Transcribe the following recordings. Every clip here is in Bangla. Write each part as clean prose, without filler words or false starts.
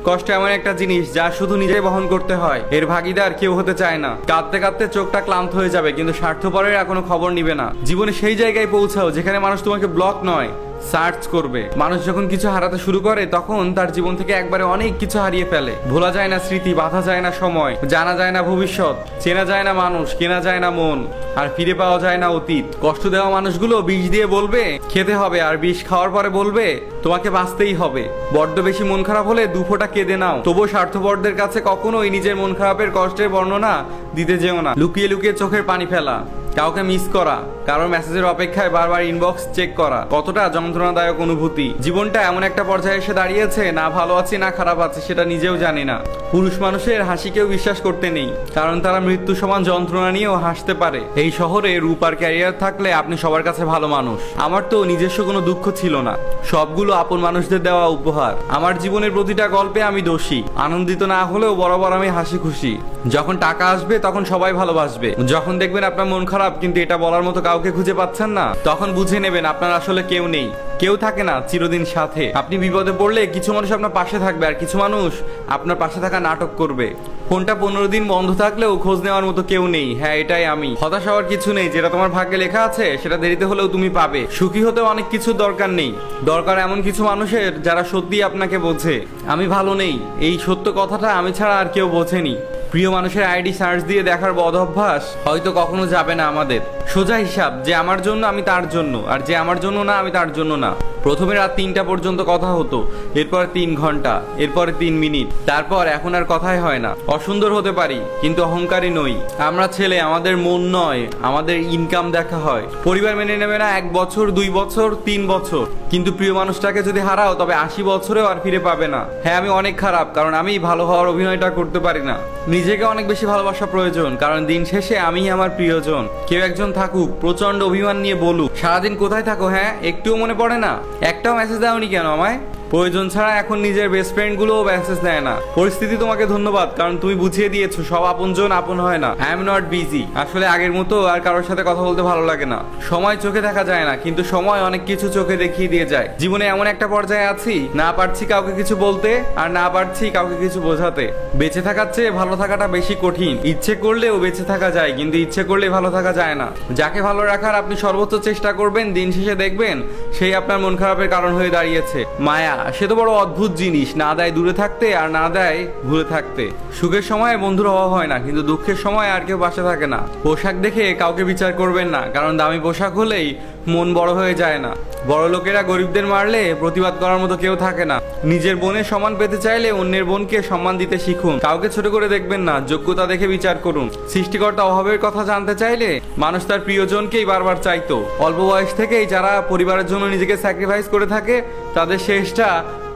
কষ্ট এমন একটা জিনিস যা শুধু নিজেই বহন করতে হয়, এর ভাগিদার কেউ হতে চায় না। কাঁদতে কাঁদতে চোখটা ক্লান্ত হয়ে যাবে, কিন্তু স্বার্থপরের কোনো খবর নিবে না। জীবনে সেই জায়গায় পৌঁছাও যেখানে মানুষ তোমাকে ব্লক নয়, সার্চ করবে। মানুষ যখন কিছু হারাতে শুরু করে তখন তার জীবন থেকে একবারে অনেক কিছু হারিয়ে ফেলে। ভোলা যায় না স্মৃতি, বাঁধা যায় না সময়, জানা যায় না ভবিষ্যৎ, চেনা যায় না মানুষ, কেনা যায় না মন, আর ফিরে পাওয়া যায় না অতীত। কষ্ট দেওয়া মানুষগুলো বিষ দিয়ে বলবে খেতে হবে, আর বিষ খাওয়ার পরে বলবে তোমাকে বাঁচতেই হবে। বড্ড বেশি মন খারাপ হলে দুফোঁটা কেঁদে নাও। তবুও স্বার্থপরদের কাছে কখনোই নিজের মন খারাপের কষ্টের বর্ণনা দিতে যেও না। লুকিয়ে লুকিয়ে চোখের পানি ফেলা, কাউকে মিস করা, কারোর মেসেজের অপেক্ষায় বারবার ইনবক্স চেক করা কতটা যন্ত্রণাদায়ক অনুভূতি। জীবনটা এমন একটা পর্যায়ে এসে দাঁড়িয়েছে, না ভালো আছি না খারাপ আছি সেটা নিজেও জানি না। পুরুষ মানুষের হাসিকেও বিশ্বাস করতে নেই, কারণ তারা মৃত্যু সমান যন্ত্রণা নিয়েও হাসতে পারে। এই শহরে রূপ আর ক্যারিয়ার থাকলে আপনি সবার কাছে ভালো মানুষ। আমার তো নিজস্ব কোনো দুঃখ ছিল না, সবগুলো আপন মানুষদের দেওয়া উপহার। আমার জীবনের প্রতিটা গল্পে আমি দোষী, আনন্দিত না হলেও বরাবর আমি হাসি খুশি। যখন টাকা আসবে তখন সবাই ভালোবাসবে। যখন দেখবেন আপনার মন খারাপ কিন্তু এটা বলার মতো কাউকে খুঁজে পাচ্ছেন না, তখন বুঝে নেবেন আপনার আসলে কেউ নেই। কেউ থাকে না চিরদিন সাথে। আপনি বিপদে পড়লে কিছু মানুষ আপনার পাশে থাকবে, আর কিছু মানুষ আপনার পাশে থাকা নাটক করবে। ফোনটা 15 দিন বন্ধ থাকলেও খোঁজ নেওয়ার মতো কেউ নেই। হ্যাঁ, এটাই আমি। হতাশ হওয়ার কিছু নেই, যেটা তোমার ভাগ্যে লেখা আছে সেটা দেরিতে হলেও তুমি পাবে। সুখী হতে অনেক কিছু দরকার নেই, দরকার এমন কিছু মানুষের যারা সত্যি আপনাকে বোঝে। আমি ভালো নেই, এই সত্য কথাটা আমি ছাড়া আর কেউ বোঝেনি। প্রিয় মানুষের আইডি সার্চ দিয়ে দেখার বদ অভ্যাস হয়তো কখনো যাবে না আমাদের। সোজা হিসাব, যে আমার জন্য আমি তার জন্য, আর যে আমার জন্য না আমি তার জন্য না। প্রথমে রাত 3টা পর্যন্ত কথা হতো, এরপর 3 ঘন্টা, এরপরে 3 মিনিট, তারপর এখন আর কথাই হয় না। অসুন্দর হতে পারি কিন্তু অহংকারী নই। আমরা ছেলে, আমাদের মন নয়, আমাদের ইনকাম দেখা হয়। পরিবার মেনে নেবে না 1 বছর, 2 বছর, 3 বছর, কিন্তু প্রিয় মানুষটাকে যদি হারাও তবে 80 বছরেও আর ফিরে পাবে না। হ্যাঁ, আমি অনেক খারাপ, কারণ আমি ভালো হওয়ার অভিনয়টা করতে পারি না। নিজেকে অনেক বেশি ভালোবাসা প্রয়োজন, কারণ দিন শেষে আমিই আমার প্রিয়জন। কেউ একজন থাকুক, প্রচন্ড অভিমান নিয়ে বলুক সারাদিন কোথায় থাকো, হ্যাঁ একটুও মনে পড়ে না, একটাও মেসেজ দাওনি কেন আমায়। প্রয়োজন ছাড়া এখন নিজের বেস্ট ফ্রেন্ড গুলোও মেসেজ দেয় না। পরিস্থিতি তোমাকে ধন্যবাদ, কারণ তুমি বুঝিয়ে দিয়েছো সব আপনজন আপন হয় না। I am not busy. আসলে আগের মতো আর কারোর সাথে কথা বলতে ভালো লাগে না। সময় চোখে দেখা যায় না, কিন্তু সময় অনেক কিছু চোখে দেখিয়ে দিয়ে যায়। জীবনে এমন একটা পর্যায়ে আছি, না পারছি কাউকে কিছু বলতে, আর না পারছি কাউকে কিছু বোঝাতে। বেঁচে থাকার চেয়ে ভালো থাকাটা বেশি কঠিন। ইচ্ছে করলেও বেঁচে থাকা যায়, কিন্তু ইচ্ছে করলে ভালো থাকা যায় না। যাকে ভালো রাখার আপনি সর্বোচ্চ চেষ্টা করবেন, দিন শেষে দেখবেন সেই আপনার মন খারাপের কারণ হয়ে দাঁড়িয়েছে। মায়া, সে তো বড় অদ্ভুত জিনিস, না দেয় দূরে থাকতে আর না দেয় ভুলে থাকতে। সুখের সময় বন্ধুর অভাব হয় না, কিন্তু দুঃখের সময় আর কেউ পাশে থাকে না। পোশাক দেখে কাউকে বিচার করবেন না, কারণ দামি পোশাক হলেই মন বড় হয়ে যায় না। বড় লোকেরা গরিবদের মারলে প্রতিবাদ করার মতো কেউ থাকে না। নিজের বোনের সম্মান পেতে চাইলে অন্যের বোনকে সম্মান দিতে শিখুন। কাউকে ছোট করে দেখবেন না, যোগ্যতা দেখে বিচার করুন। সৃষ্টিকর্তা অভাবের কথা জানতে চাইলে মানুষ তার প্রিয়জনকেই বারবার চাইতো। অল্প বয়স থেকেই যারা পরিবারের জন্য নিজেকে স্যাক্রিফাইস করে থাকে তাদের শেষটা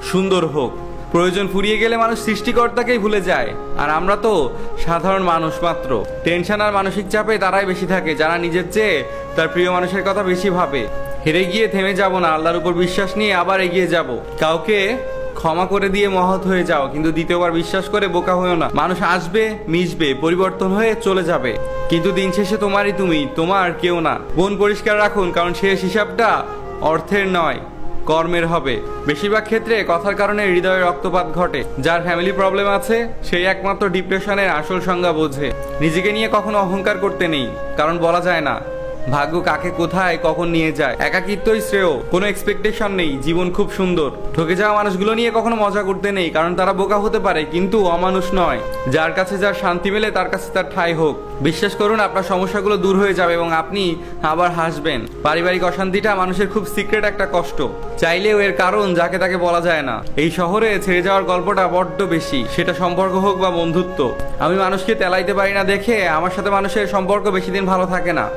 সুন্দর হোক। প্রয়োজন ফুরিয়ে গেলে মানুষ সৃষ্টিকর্তাকেই ভুলে যায়, আর আমরা তো সাধারণ মানুষ মাত্র। টেনশন আর মানসিক চাপে তারাই বেশি থাকে যারা নিজের চেয়ে তার প্রিয় মানুষের কথা বেশি ভাবে। হেরে গিয়ে থেমে যাব না, আল্লাহর উপর বিশ্বাস নিয়ে আবার এগিয়ে যাব। কাউকে ক্ষমা করে দিয়ে মহৎ হয়ে যাও, কিন্তু দ্বিতীয়বার বিশ্বাস করে বোকা হয়েও না। মানুষ আসবে, মিশবে, পরিবর্তন হয়ে চলে যাবে, কিন্তু দিন শেষে তোমারই তুমি, তোমার কেউ না। মন পরিষ্কার রাখুন, কারণ শেষ হিসাবটা অর্থের নয়, কর্মের হবে। বেশিরভাগ ক্ষেত্রে কথার কারণে হৃদয়ে রক্তপাত ঘটে। যার ফ্যামিলি প্রবলেম আছে সেই একমাত্র ডিপ্রেশনের আসল সংজ্ঞা বোঝে। নিজেকে নিয়ে কখনো অহংকার করতে নেই, কারণ বলা যায় না ভাগ্য কাকে কোথায় কখন নিয়ে যায়। একাকিত্বই শ্রেয়, কোনো এক্সপেকটেশন নেই, জীবন খুব সুন্দর। ঠকে যাওয়া মানুষগুলো নিয়ে কখনো মজা করতে নেই, কারণ তারা বোকা হতে পারে কিন্তু অমানুষ নয়। যার কাছে যার শান্তি মেলে তার কাছে তার ঠাঁই হোক। বিশ্বাস করুন, আপনার সমস্যাগুলো দূর হয়ে যাবে এবং আপনি আবার হাসবেন। পারিবারিক অশান্তিটা মানুষের খুব সিক্রেট একটা কষ্ট, চাইলেও এর কারণ যাকে তাকে বলা যায় না। এই শহরে ছেড়ে যাওয়ার গল্পটা বড্ড বেশি, সেটা সম্পর্ক হোক বা বন্ধুত্ব। আমি মানুষকে তেলাইতে পারি না দেখে আমার সাথে মানুষের সম্পর্ক বেশি দিন ভালো থাকে না।